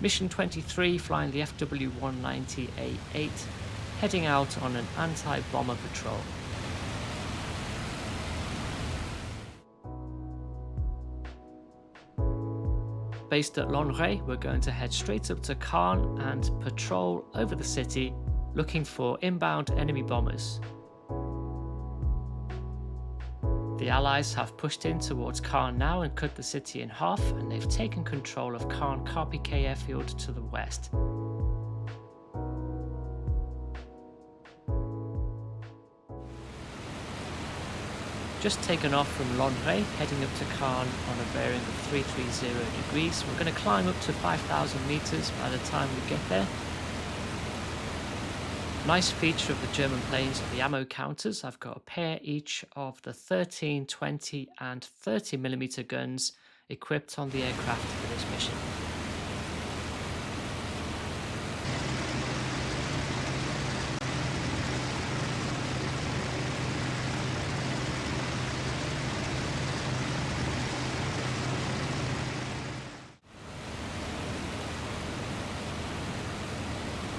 Mission 23, flying the FW-190 A-8, heading out on an anti-bomber patrol. Based at Lonrai, we're going to head straight up to Caen and patrol over the city, looking for inbound enemy bombers. The Allies have pushed in towards Caen now and cut the city in half, and they've taken control of Caen KPK airfield to the west. Just taken off from Lonrai, heading up to Caen on a bearing of 330 degrees. We're going to climb up to 5,000 meters by the time we get there. Nice feature of the German planes are the ammo counters. I've got a pair each of the 13, 20 and 30mm guns equipped on the aircraft for this mission.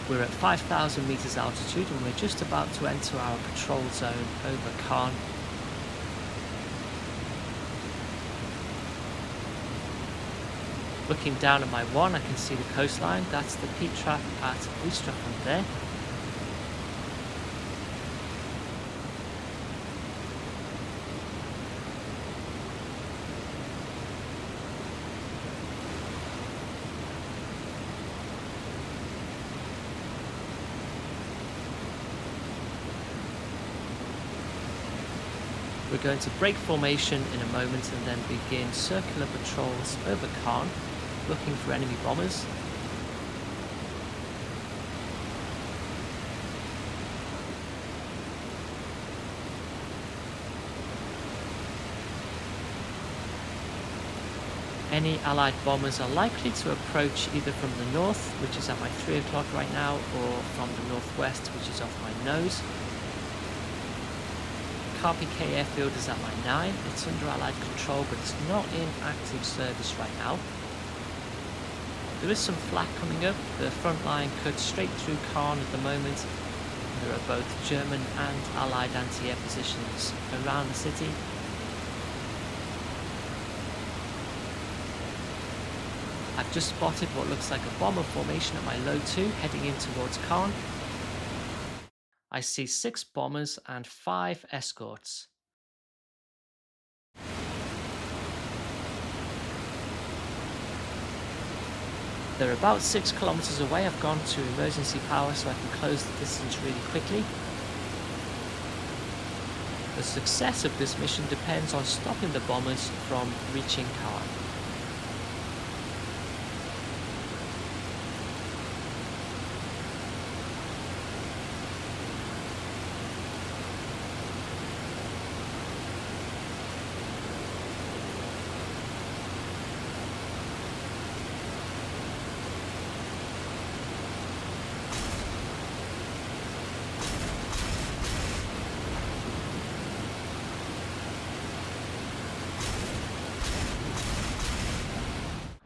We're at 5,000 meters altitude and we're just about to enter our patrol zone over Caen. Looking down at my one, I can see the coastline. That's the peat trap at Sturmovik there. We're going to break formation in a moment and then begin circular patrols over Caen, looking for enemy bombers. Any Allied bombers are likely to approach either from the north, which is at my 3 o'clock right now, or from the northwest, which is off my nose. KPK airfield is at my 9. It's under Allied control, but it's not in active service right now. There is some flak coming up. The front line cuts straight through Caen at the moment. There are both German and Allied anti-air positions around the city. I've just spotted what looks like a bomber formation at my Loadout heading in towards Caen. I see 6 bombers and 5 escorts. They're about 6 kilometers away. I've gone to emergency power so I can close the distance really quickly. The success of this mission depends on stopping the bombers from reaching Caen.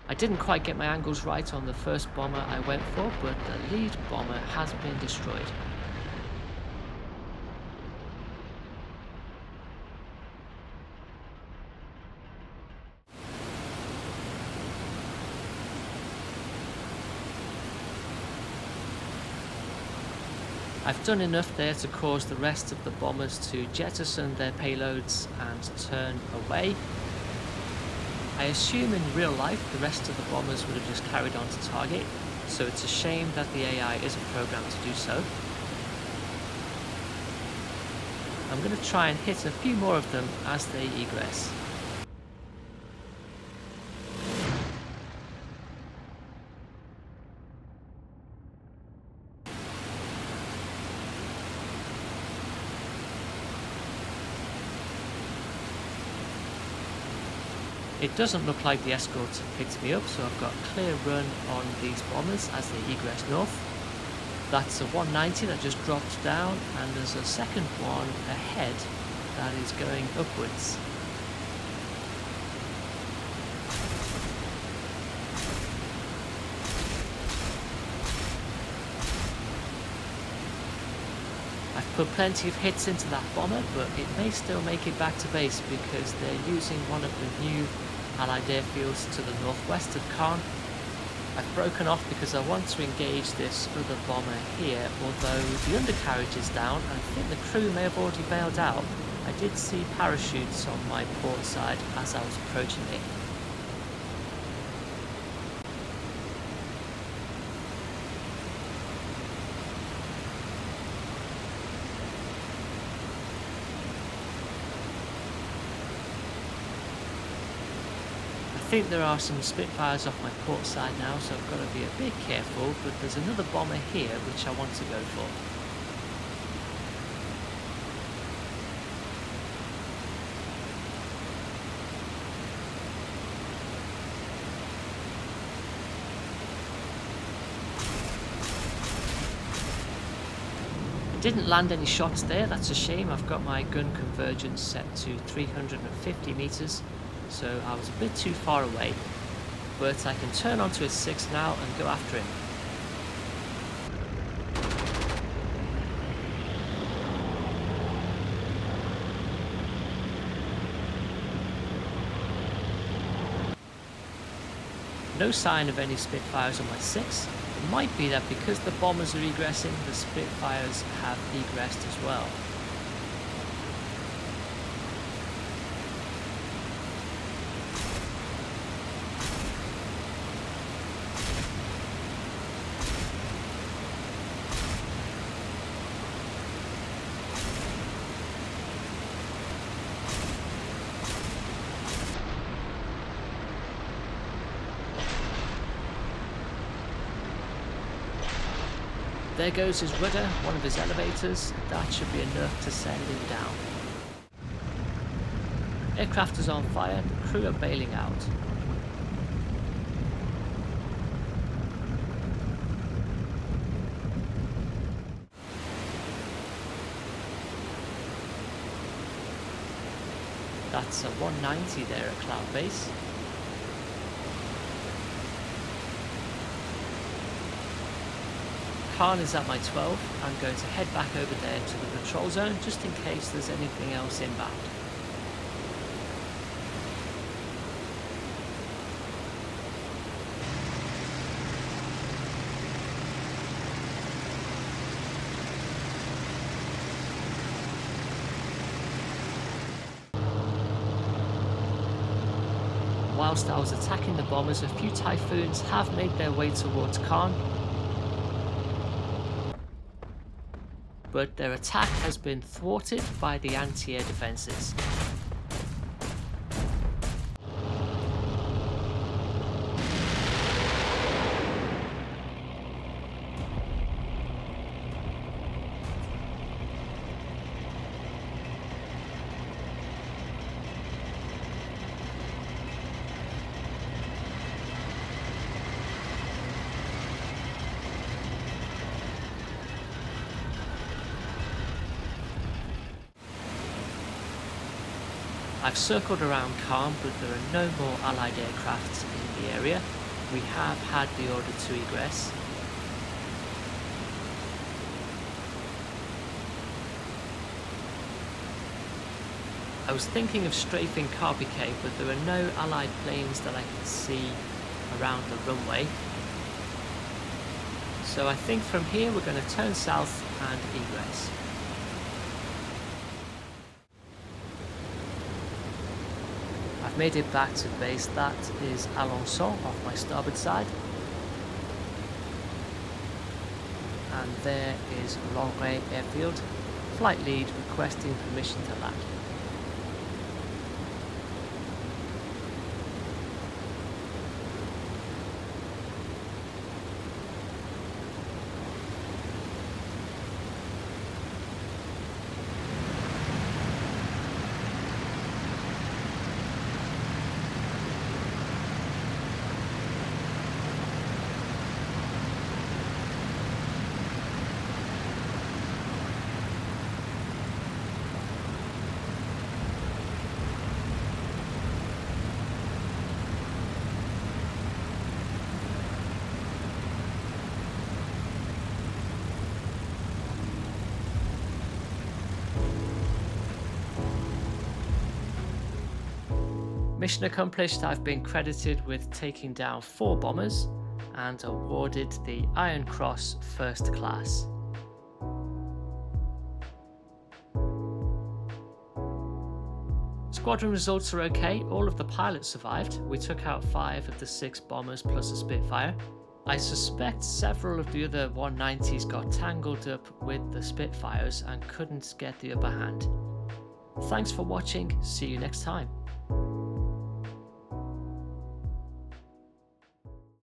I didn't quite get my angles right on the first bomber I went for, but the lead bomber has been destroyed. I've done enough there to cause the rest of the bombers to jettison their payloads and turn away. I assume in real life the rest of the bombers would have just carried on to target, so it's a shame that the AI isn't programmed to do so. I'm going to try and hit a few more of them as they egress. It doesn't look like the escorts have picked me up, so I've got a clear run on these bombers as they egress north. That's a 190 that just dropped down, and there's a second one ahead that is going upwards. I've put plenty of hits into that bomber, but it may still make it back to base because they're using one of the new Allied airfields to the northwest of Caen. I've broken off because I want to engage this other bomber here, although the undercarriage is down and I think the crew may have already bailed out. I did see parachutes on my port side as I was approaching it. I think there are some Spitfires off my port side now, so I've got to be a bit careful, but there's another bomber here which I want to go for. Didn't land any shots there, that's a shame. I've got my gun convergence set to 350 meters, so I was a bit too far away, but I can turn onto his 6 now and go after him. No sign of any Spitfires on my 6. It might be that because the bombers are egressing, the Spitfires have egressed as well. There goes his rudder, one of his elevators. That should be enough to send him down. Aircraft is on fire, the crew are bailing out. That's a 190 there at Cloud Base. Caen is at my 12. I'm going to head back over there to the patrol zone just in case there's anything else inbound. Whilst I was attacking the bombers, a few Typhoons have made their way towards Caen, but their attack has been thwarted by the anti-air defences. I've circled around Caen, but there are no more Allied aircraft in the area. We have had the order to egress. I was thinking of strafing Carpiquet, but there are no Allied planes that I can see around the runway. So I think from here we're going to turn south and egress. I've made it back to base. That is Alençon off my starboard side. And there is Lonrai airfield. Flight lead requesting permission to land. Mission accomplished. I've been credited with taking down 4 bombers and awarded the Iron Cross First Class. Squadron results are okay. All of the pilots survived. We took out 5 of the 6 bombers plus a Spitfire. I suspect several of the other 190s got tangled up with the Spitfires and couldn't get the upper hand. Thanks for watching. See you next time.